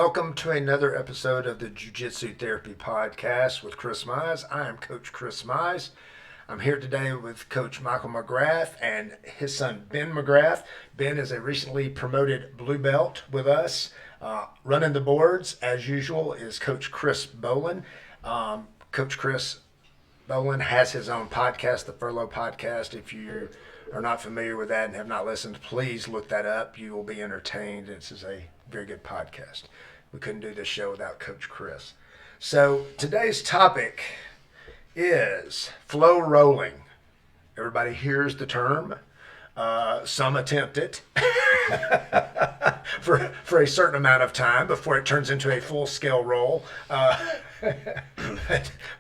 welcome to another episode of the Jiu-Jitsu Therapy Podcast with Chris Mize. I am Coach Chris Mize. I'm here today with Coach Michael McGrath and his son Ben McGrath. Ben is a recently promoted blue belt with us. Running the boards, as usual, is Coach Chris Bolin. Coach Chris Bolin has his own podcast, the Furlough Podcast. If you are not familiar with that and have not listened, please look that up. You will be entertained. This is a very good podcast. We couldn't do this show without Coach Chris. So today's topic is flow rolling. Everybody hears the term. Some attempt it for a certain amount of time before it turns into a full-scale roll.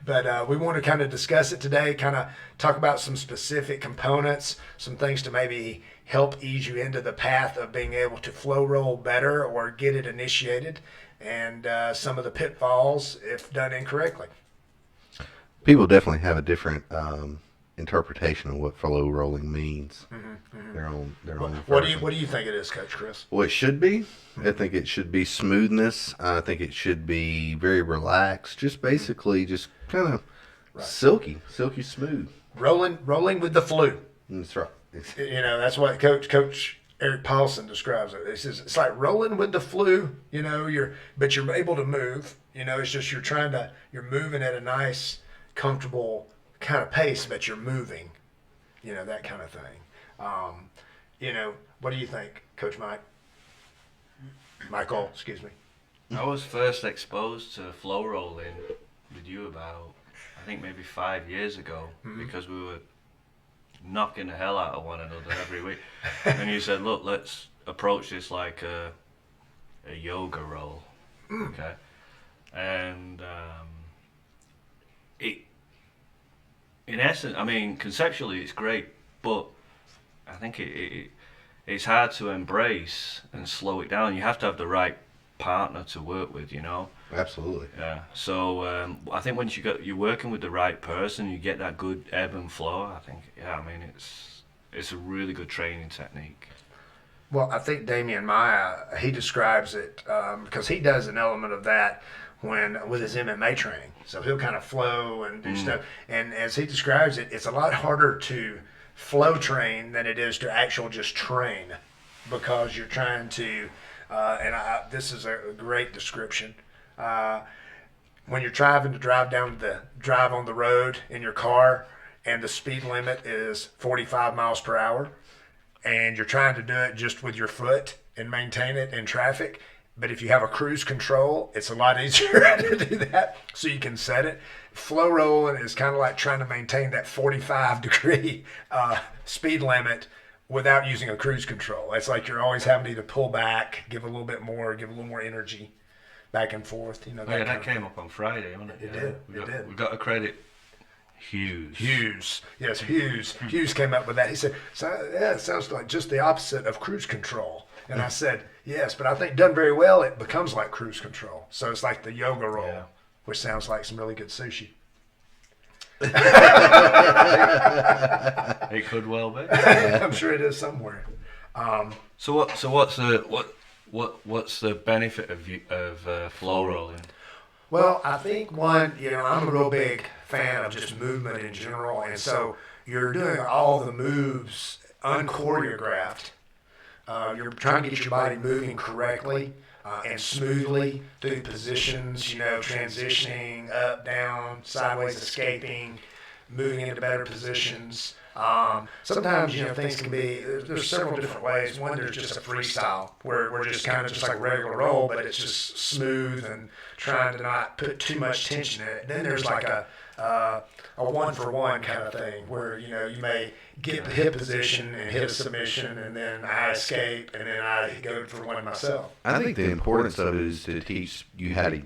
But we want to kind of discuss it today, kind of talk about some specific components, some things to maybe help ease you into the path of being able to flow roll better or get it initiated, and some of the pitfalls if done incorrectly. People definitely have a different interpretation of what flow rolling means. Their own What do you think it is, Coach Chris? Well, it should be. I think it should be smoothness. I think it should be very relaxed. Just basically, just kind of silky smooth. Rolling with the flu. That's right. You know, that's what Coach Eric Paulson describes it. He says it's like rolling with the flu. You know, you're able to move. You know, it's just you're moving at a nice, comfortable kind of pace, but you're moving. You know, that kind of thing. You know, what do you think, Coach Michael, excuse me. I was first exposed to flow rolling with you about, I think maybe 5 years ago, because we were knocking the hell out of one another every week. And you said, look, let's approach this like a yoga roll. Okay. And in essence, I mean, conceptually it's great, but I think it's hard to embrace and slow it down. You have to have the right partner to work with, you know. Absolutely. Yeah. So I think once you're working with the right person, you get that good ebb and flow. I think, I mean, it's a really good training technique. Well, I think Damian Maya, he describes it because he does an element of that with his MMA training. So he'll kind of flow and do stuff. And as he describes it, it's a lot harder to flow train than it is to actual just train, because you're trying to, this is a great description. When you're driving to drive on the road in your car and the speed limit is 45 miles per hour and you're trying to do it just with your foot and maintain it in traffic. But if you have a cruise control, it's a lot easier to do that, so you can set it. Flow rolling is kind of like trying to maintain that 45-degree speed limit without using a cruise control. It's like you're always having to either pull back, give a little more energy back and forth. You know. That came up on Friday, wasn't it? It did. We got to credit Hughes. Yes, Hughes. Hughes came up with that. He said, it sounds like just the opposite of cruise control. And I said, yes, but I think done very well, it becomes like cruise control. So it's like the yoga roll, which sounds like some really good sushi. It could well be. I'm sure it is somewhere. So what's the benefit of flow rolling? Well, I think one, I'm a real big fan of just movement in general, and so you're doing all the moves unchoreographed. You're trying to get your body moving correctly and smoothly through positions, transitioning up, down, sideways, escaping, moving into better positions. Sometimes, things can be, there's several different ways. One, there's just a freestyle where we're just kind of just like regular roll, but it's just smooth and trying to not put too much tension in it. Then there's like a one-for-one kind of thing where, you may get the hip position and hit a submission, and then I escape, and then I go for one myself. I think the importance of it is to teach you how to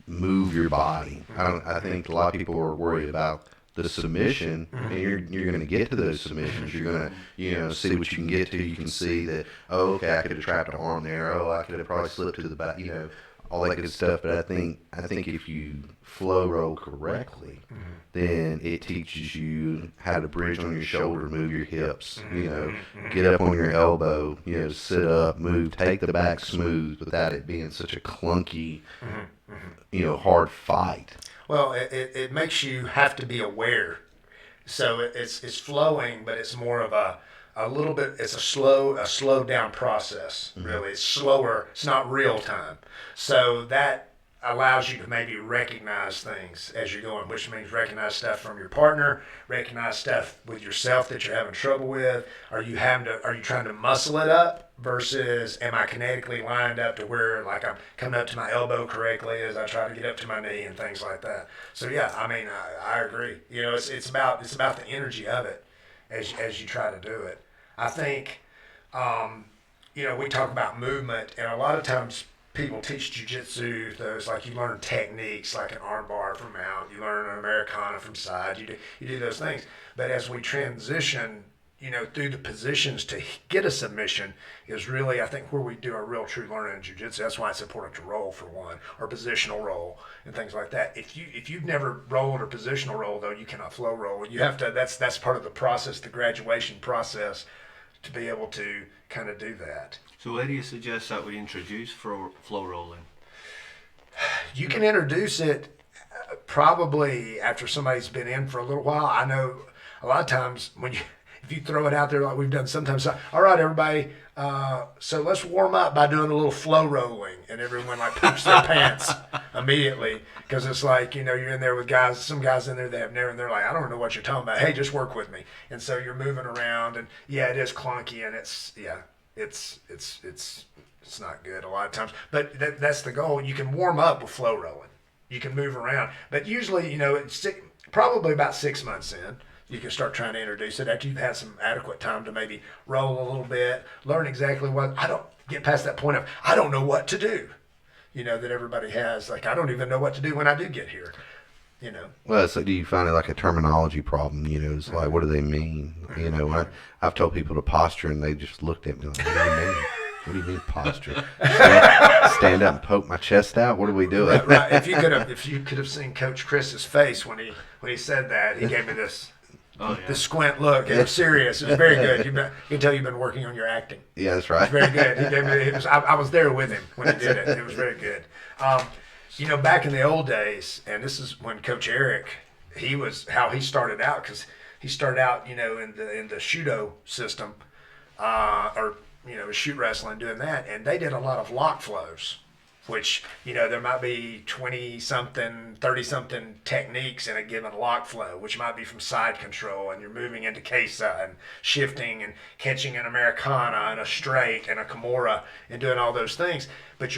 move your body. I think a lot of people are worried about the submission, and you're going to get to those submissions. You're going to see what you can get to. You can see that, okay, I could have trapped an arm there. I could have probably slipped to the back. all that good stuff. But I think if you flow roll correctly, then it teaches you how to bridge on your shoulder, move your hips, get up on your elbow, sit up, move, take the back smooth without it being such a clunky, hard fight. Well, it makes you have to be aware. So it's flowing, but it's more of a little bit. It's a slow down process. Really, it's slower. It's not real time. So that allows you to maybe recognize things as you're going, which means recognize stuff from your partner, recognize stuff with yourself that you're having trouble with. Are you trying to muscle it up versus am I kinetically lined up to where like I'm coming up to my elbow correctly as I try to get up to my knee and things like that. So yeah, I mean I agree. It's about the energy of it as you try to do it. I think we talk about movement, and a lot of times people teach jujitsu. Those like you learn techniques like an armbar from mount, you learn an Americana from side. You do those things. But as we transition, through the positions to get a submission is really, I think, where we do our real true learning in jiu-jitsu. That's why it's important to roll for one, or positional roll and things like that. If you've never rolled or positional roll, though, you cannot flow roll. You have to. That's part of the process, the graduation process, to be able to kind of do that. So where do you suggest that we introduce flow rolling? You can introduce it probably after somebody's been in for a little while. I know a lot of times if you throw it out there like we've done sometimes, all right, everybody, so let's warm up by doing a little flow rolling, and everyone like poops their pants immediately because it's like, you're in there with some guys in there that have never, and they're like, I don't know what you're talking about. Hey, just work with me. And so you're moving around, and yeah, it is clunky, and it's not good a lot of times, but that's the goal. You can warm up with flow rolling. You can move around, but usually, it's probably about 6 months in, you can start trying to introduce it after you've had some adequate time to maybe roll a little bit, learn exactly get past that point of, I don't know what to do, that everybody has. Like, I don't even know what to do when I do get here, Well, so do you find it like a terminology problem? It's like, what do they mean? I've told people to posture, and they just looked at me like, what do you mean? What do you mean posture? Stand up and poke my chest out? What are we doing? Right. If you could have seen Coach Chris's face when he said that, he gave me this squint look. It was serious. It was very good. You can tell you've been working on your acting. Yeah, that's right. It was very good. He gave me. I was there with him when he did it. It was very good. Back in the old days, and this is when Coach Eric, how he started out, because he started out, in the Shudo system, shoot wrestling, doing that, and they did a lot of lock flows, which, there might be 20-something, 30-something techniques in a given lock flow, which might be from side control, and you're moving into Kesa and shifting and catching an Americana and a straight and a Kimura and doing all those things. But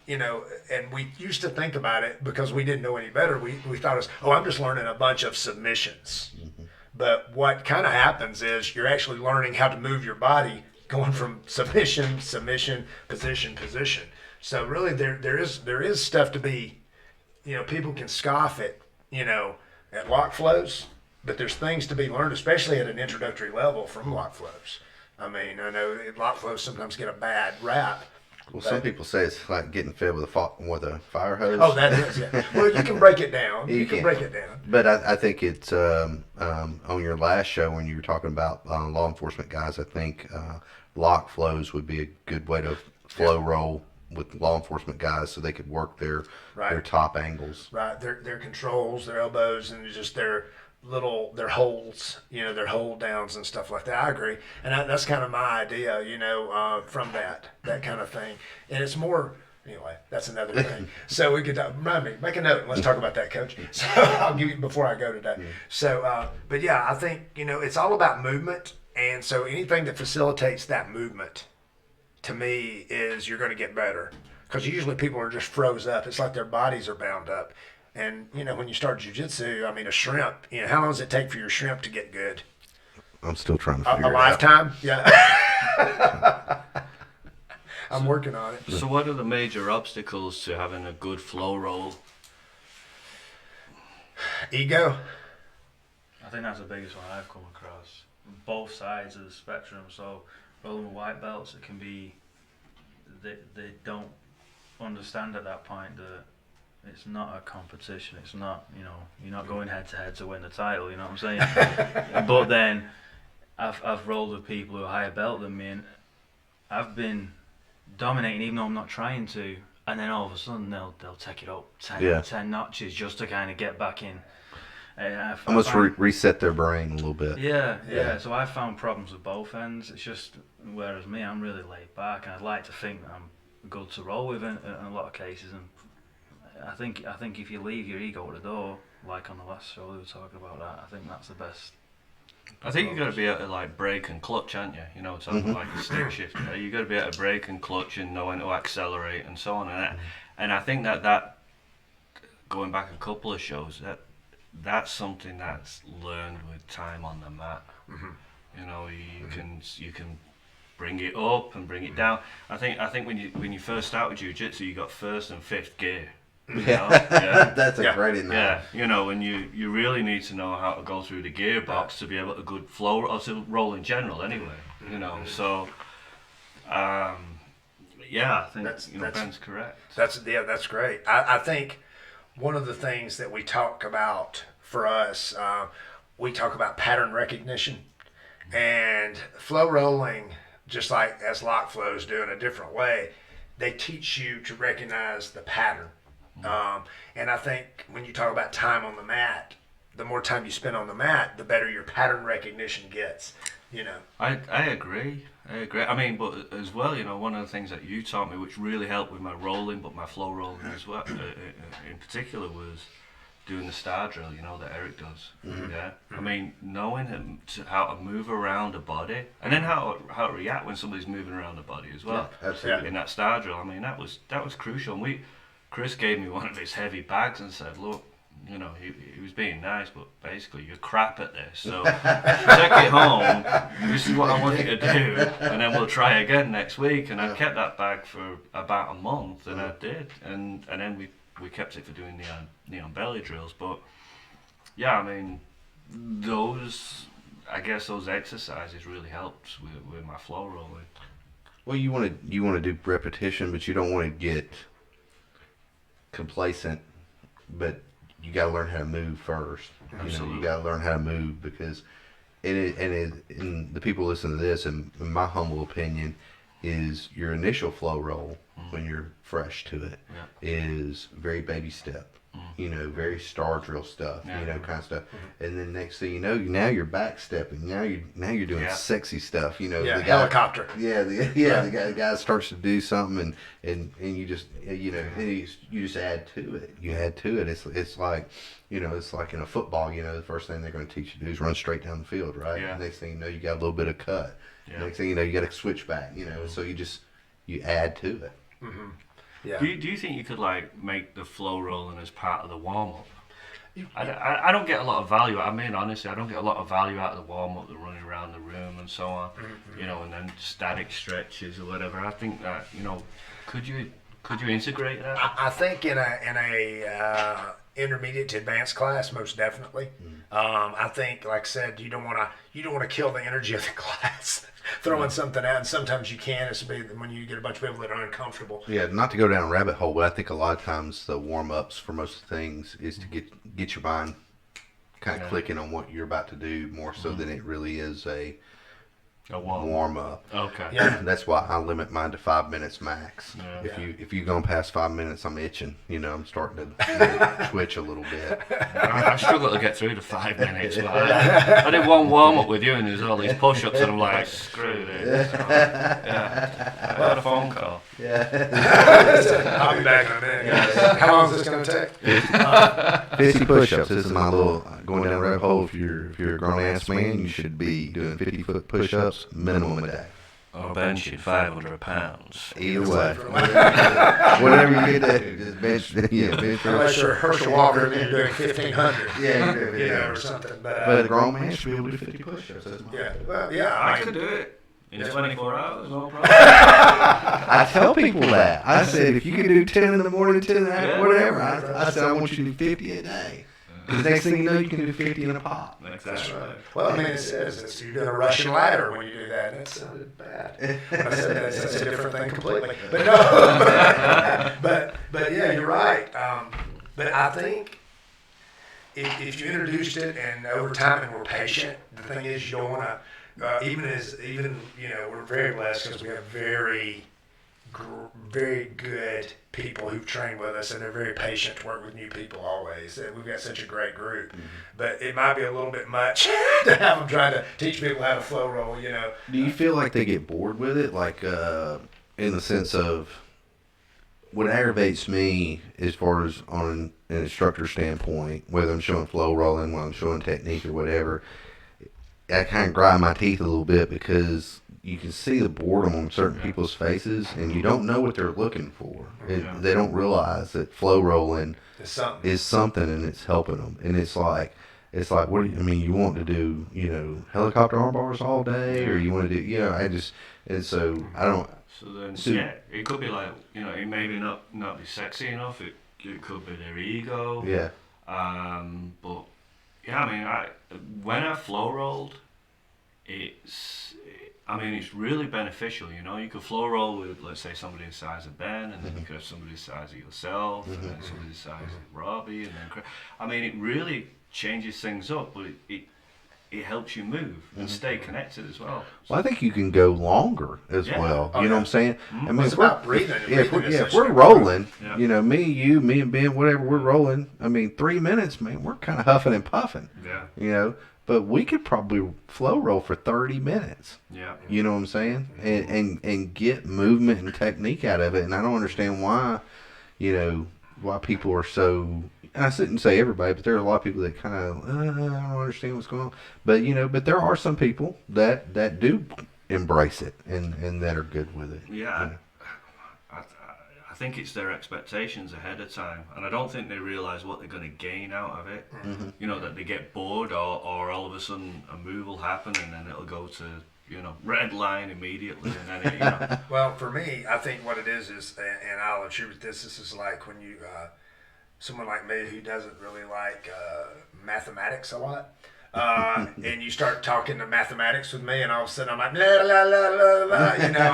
and we used to think about it because we didn't know any better. We thought it was, I'm just learning a bunch of submissions. Mm-hmm. But what kind of happens is you're actually learning how to move your body going from submission, position. So really, there is stuff to be, people can scoff at, at lock flows, but there's things to be learned, especially at an introductory level from lock flows. I mean, I know lock flows sometimes get a bad rap. Well, some people say it's like getting fed with a fire hose. Oh, that is, yeah. Well, you can break it down. You can break it down. But I think it's on your last show when you were talking about law enforcement guys, I think lock flows would be a good way to flow roll with law enforcement guys so they could work their top angles. Right, their controls, their elbows, and just their holds, their hold downs and stuff like that. I agree. And that's kind of my idea, from that kind of thing. And it's more, anyway, that's another thing. So we could, remind me, make a note and let's talk about that, Coach. So I'll give you before I go today. Yeah. So, but yeah, I think, it's all about movement. And so anything that facilitates that movement, to me, is you're going to get better. Because usually people are just froze up. It's like their bodies are bound up. And, when you start jiu-jitsu, I mean, a shrimp, how long does it take for your shrimp to get good? I'm still trying to figure it out. A lifetime? Yeah. I'm working on it. So what are the major obstacles to having a good flow roll? Ego. I think that's the biggest one I've come across. Both sides of the spectrum. So rolling with white belts, it can be, they don't understand at that point that it's not a competition. It's not, you're not going head to head to win the title. You know what I'm saying? But then I've rolled with people who are higher belt than me, and I've been dominating even though I'm not trying to. And then all of a sudden they'll take it up 10 notches just to kind of get back in. Almost reset their brain a little bit. Yeah. So I found problems with both ends. It's just, whereas me, I'm really laid back, and I'd like to think that I'm good to roll with in a lot of cases. And I think if you leave your ego at the door, like on the last show we were talking about that, I think that's the best. I think you've got to be able to like brake and clutch, aren't you? Something like a stick shift. You've got to be able to brake and clutch and know when to accelerate and so on. And I think that going back a couple of shows, that's something that's learned with time on the mat. You can bring it up and bring it down. I think when you first start with jiu-jitsu, you got first and fifth gear. That's a great analogy. And you really need to know how to go through the gearbox to be able to good flow or to roll in general anyway. So I think Ben's correct. That's great. I think one of the things that we talk about for us, we talk about pattern recognition, and flow rolling, just like as lock flows do in a different way, they teach you to recognize the pattern. And I think when you talk about time on the mat, the more time you spend on the mat, the better your pattern recognition gets. I agree. I mean, but as well, one of the things that you taught me, which really helped with my rolling, but my flow rolling as well, in particular, was doing the star drill. That Eric does. Yeah. I mean, knowing how to move around a body, and then how to react when somebody's moving around the body as well. Yeah, absolutely. In that star drill, I mean, that was crucial. And Chris gave me one of his heavy bags and said, look, he was being nice, but basically you're crap at this. So take it home. This is what I want you to do, and then we'll try again next week. And I kept that bag for about a month, and I did. And then we kept it for doing neon belly drills. But yeah, I mean, those exercises really helped with my flow rolling. Well, you want to do repetition, but you don't want to get complacent, but you got to learn how to move first. Absolutely. You got to learn how to move, because and the people listening to this, in my humble opinion, is your initial flow roll when you're fresh to it is very baby step. Very star drill stuff, kind of stuff. And then next thing you know, now you're back stepping. Now you're doing sexy stuff. The guy, helicopter. The guy starts to do something, and you just you just add to it. You add to it. It's like it's like in a football. The first thing they're going to teach you to do is run straight down the field, right? Yeah. Next thing you know, you got a little bit of cut. Yeah. Next thing you know, you got a switch back. So you add to it. Mm-hmm. Yeah. Do you think you could make the flow rolling as part of the warm up? I don't get a lot of value. I mean, honestly, I don't get a lot of value out of the warm up, the running around the room and so on. And then static stretches or whatever. I think that could you integrate that? I think in a intermediate to advanced class, most definitely. I think, like I said, you don't want to kill the energy of the class. Throwing something out, and sometimes you can, especially when you get a bunch of people that are uncomfortable. Yeah, not to go down a rabbit hole, but I think a lot of times the warm-ups for most things is to get your mind kind of clicking on what you're about to do more so than it really is a warm-up. Okay. Yeah. That's why I limit mine to 5 minutes max. Yeah. If you're going past 5 minutes, I'm itching. I'm starting to twitch a little bit. I struggle to get through the 5 minutes. But I did one warm up with you, and there's all these push-ups, and I'm like, screw this. So, I got a phone call. I'll be back in a minute, guys. How long is this going to take? 50 push-ups. This is my little going down a rabbit hole. If you're a grown-ass man, you should be doing 50-foot push-ups minimum a day. Or benching 500 pounds. Either way. Whatever you get to just bench. Bench. Unless you're Herschel Walker and you're doing 1,500. Yeah, or something. But a grown man should be able to do 50 push-ups. I could do it in 24 hours, no problem. I tell people that. I said, if you can do 10 in the morning, 10 in the afternoon, whatever. I said, I want you to do 50 a day. Because next thing you know, you can do 50 in a pop. Exactly. Well, I mean, it says you're doing a Russian ladder when you do that. That sounded bad. When I said that, it's a different thing completely. But no, but yeah, you're right. But I think if you introduced it and over time and we're patient, the thing is you don't want to, even we're very blessed because we have very good people who've trained with us, and they're very patient to work with new people always. And we've got such a great group, but it might be a little bit much to have them trying to teach people how to flow roll. Do you feel like they get bored with it? Like, in the sense of, what aggravates me as far as on an instructor standpoint, whether I'm showing flow rolling, when I'm showing technique or whatever, I kind of grind my teeth a little bit because you can see the boredom on certain people's faces, and you don't know what they're looking for. They don't realize that flow rolling is something, and it's helping them. And it's like, what do you, I mean? You want to do, helicopter arm bars all day, or you want to do, and so I don't. So then, it could be like, it maybe not be sexy enough. It could be their ego. Yeah. But yeah, I mean, when I flow rolled, it's really beneficial. You could flow roll with, let's say, somebody the size of Ben, and then you could have somebody the size of yourself, and then somebody the size of Robbie, and then it really changes things up, but it helps you move and stay connected as well. Well, I think you can go longer as well. You know what I'm saying? I mean, it's about breathing. If we're rolling, me, you, me, and Ben, whatever, we're rolling. 3 minutes, man, we're kind of huffing and puffing. Yeah. But we could probably flow roll for 30 minutes. Yeah. You know what I'm saying? And get movement and technique out of it. And I don't understand why, why people are so. And I shouldn't say everybody, but there are a lot of people that kind of, I don't understand what's going on. But, but there are some people that do embrace it and that are good with it. Yeah. I think it's their expectations ahead of time. And I don't think they realize what they're going to gain out of it. That they get bored or all of a sudden a move will happen and then it'll go to, red line immediately. And then Well, for me, I think what it is, and I'll attribute this is like when you... someone like me who doesn't really like mathematics a lot, and you start talking to mathematics with me, and all of a sudden I'm like, la, la, la, la, la,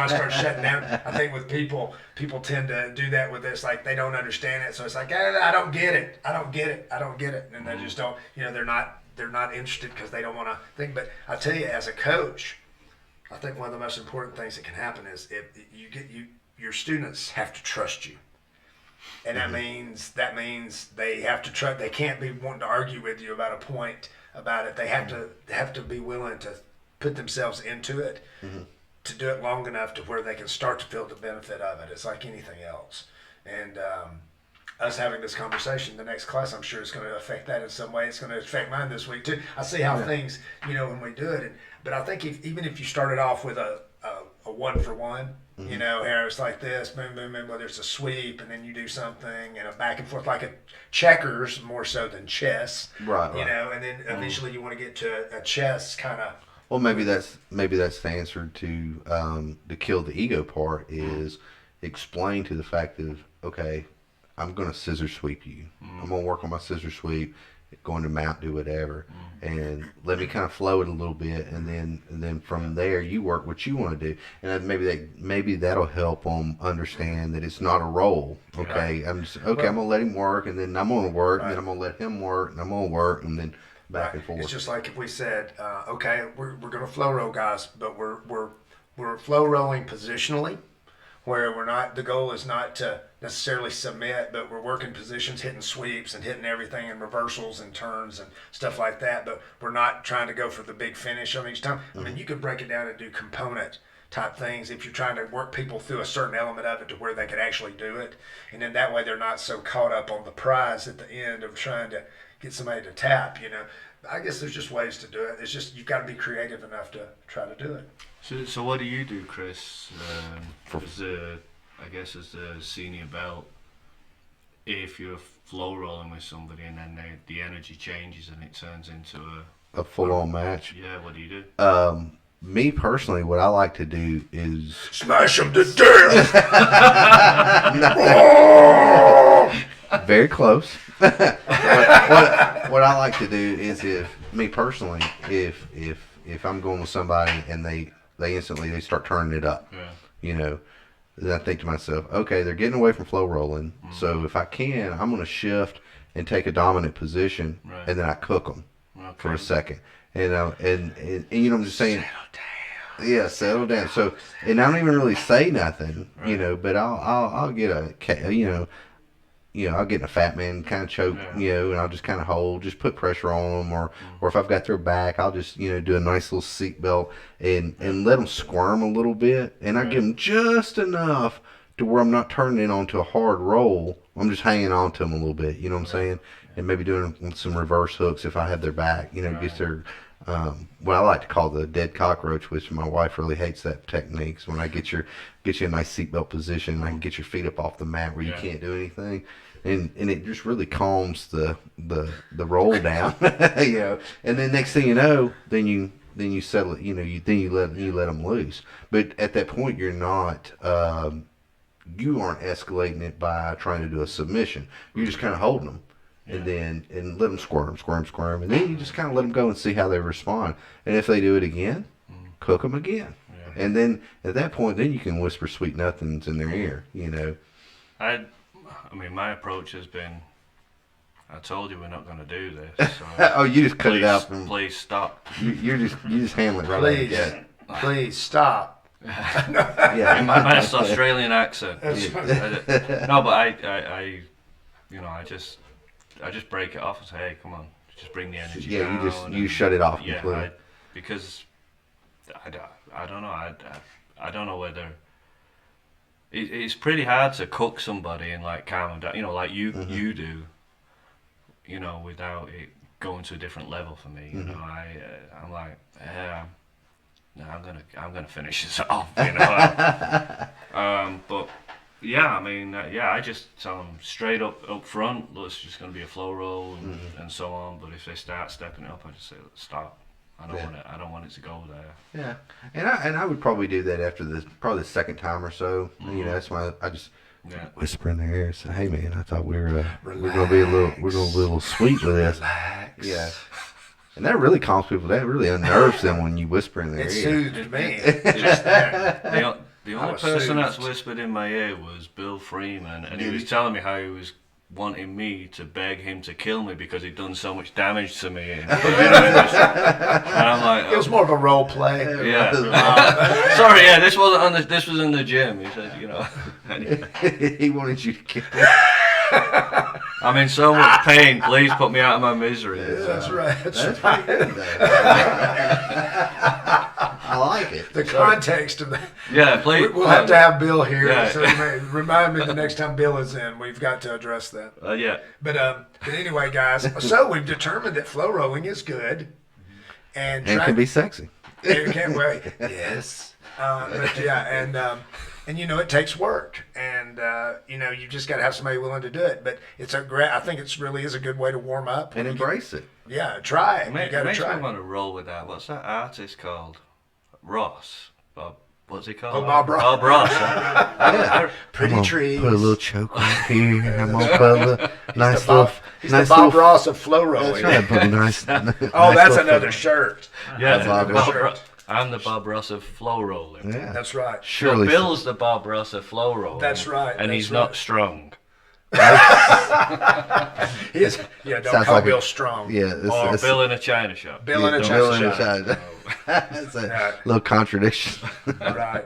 I start shutting down. I think with people tend to do that with this, like they don't understand it, so it's like, I don't get it, and they just don't, they're not interested because they don't want to think. But I tell you, as a coach, I think one of the most important things that can happen is if your students have to trust you. And that means they have to trust. They can't be wanting to argue with you about a point about it. They have to be willing to put themselves into it to do it long enough to where they can start to feel the benefit of it. It's like anything else. And us having this conversation, the next class, I'm sure is going to affect that in some way. It's going to affect mine this week too. I see how things, when we do it. But I think even if you started off with a 1-for-1. Here it's like this, boom, boom, boom, whether it's a sweep and then you do something and a back and forth like a checkers more so than chess. Right. And then eventually you want to get to a chess kind of. Well, maybe that's the answer to kill the ego part is explain to the fact of, okay, I'm going to scissor sweep you. I'm going to work on my scissor sweep, going to mount, do whatever, and let me kind of flow it a little bit, and then from there you work what you want to do, and maybe that'll help them understand that it's not a roll. Okay, I'm gonna let him work, and then I'm gonna work, and then I'm gonna let him work, and I'm gonna work, and then back and forth. It's just like if we said, okay, we're gonna flow roll, guys, but we're flow rolling positionally, where the goal is not to necessarily submit, but we're working positions, hitting sweeps and hitting everything and reversals and turns and stuff like that, but we're not trying to go for the big finish on each time. I mean, you could break it down and do component type things if you're trying to work people through a certain element of it to where they could actually do it, and then that way they're not so caught up on the prize at the end of trying to get somebody to tap. I guess there's just ways to do it. It's just you've got to be creative enough to try to do it. So what do you do, Chris, as the senior belt, if you're flow rolling with somebody and then the energy changes and it turns into a full-on match? Yeah, what do you do? Me personally, what I like to do is smash them to death. Very close. What I like to do is, if me personally, if I'm going with somebody and they instantly they start turning it up, you know, then I think to myself, okay, they're getting away from flow rolling. So if I can, I'm going to shift and take a dominant position, and then I cook them for a second. And you know, I'm just saying. Yeah, settle down. So, and I don't even really say nothing, you know, but I'll get I'll get in a fat man kind of choke, you know, and I'll just kind of hold, just put pressure on them, or if I've got their back, I'll just, you know, do a nice little seat belt and let them squirm a little bit, and I give them just enough to where I'm not turning it onto a hard roll. I'm just hanging on to them a little bit, you know what I'm saying, and maybe doing some reverse hooks if I have their back, you know, gets their what I like to call the dead cockroach, which my wife really hates that technique. So when I get you a nice seatbelt position, I can get your feet up off the mat where you can't do anything, and it just really calms the roll down, you know. And then next thing you know, then you settle it, you know, you let them loose. But at that point, you're not. You aren't escalating it by trying to do a submission. You're just kind of holding them. And then let them squirm, and then you just kind of let them go and see how they respond. And if they do it again, cook them again. Yeah. And then at that point, then you can whisper sweet nothings in their ear. You know. I mean, my approach has been, I told you we're not going to do this. So oh, you just cut it out. Please stop. You just handle it right. Please stop. In my best Australian accent. No, but I you know, I just break it off and say, hey, come on, just bring the energy down. You shut it off completely. Because I don't know. I don't know whether it's pretty hard to cook somebody and like calm them down. You know, like you do. You know, without it going to a different level for me. You know, I'm like, no, I'm gonna finish this off. You know, but. Yeah, I mean, I just tell them straight up front, it's just going to be a flow roll and so on. But if they start stepping it up, I just say, stop. I don't want it to go there. Yeah, and I would probably do that after probably the second time or so. You know, that's why I just whisper in their ear and say, hey man, I thought we're going to be a little sweet with this. Relax. Yeah. And that really calms people. That really unnerves them when you whisper in their ear. It soothed me. Just that. The only person that's whispered in my ear was Bill Freeman, and he was telling me how he was wanting me to beg him to kill me because he'd done so much damage to me. And I'm like, it was more of a role play. Yeah. Sorry, this wasn't this was in the gym. He said, you know. He wanted you to kill him. I'm in so much pain. Please put me out of my misery. Yeah, that's right. That's right. I like it. The context of that. Yeah, please. We'll have to have Bill here. Yeah. So remind me the next time Bill is in. We've got to address that. Yeah. But anyway, guys. So we've determined that flow rolling is good, and can be sexy. It can wait. Yes. But yeah, and you know, it takes work, and you know, you just got to have somebody willing to do it. But it's I think it really is a good way to warm up and embrace it. Yeah, try it. You got to try. I want to roll with that. What's that artist called? Ross. Bob. What's he called? Oh, Bob Ross. Bob Ross. Pretty trees. Put a little choke on here. I'm gonna put a little nice little. He's the Bob Ross of flow rolling. That's right. Put a nice. Oh, that's another shirt. Yeah, I'm the Bob Ross of flow rolling. Yeah, that's right. Surely, Bill's the Bob Ross of flow rolling. That's right. And he's not strong. He is. Yeah, don't call Bill strong. Yeah, or Bill in a China shop. Bill in a China shop. That's a little contradiction. Right.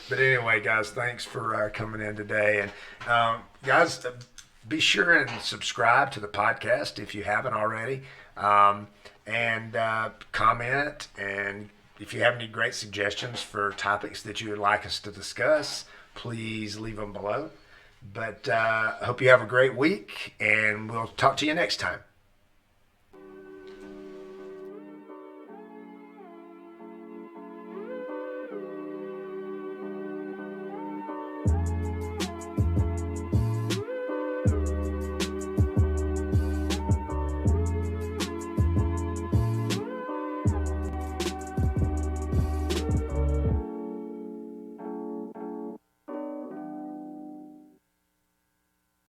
But anyway, guys, thanks for coming in today. And guys, be sure and subscribe to the podcast if you haven't already. And comment. And if you have any great suggestions for topics that you would like us to discuss, please leave them below. But I hope you have a great week, and we'll talk to you next time.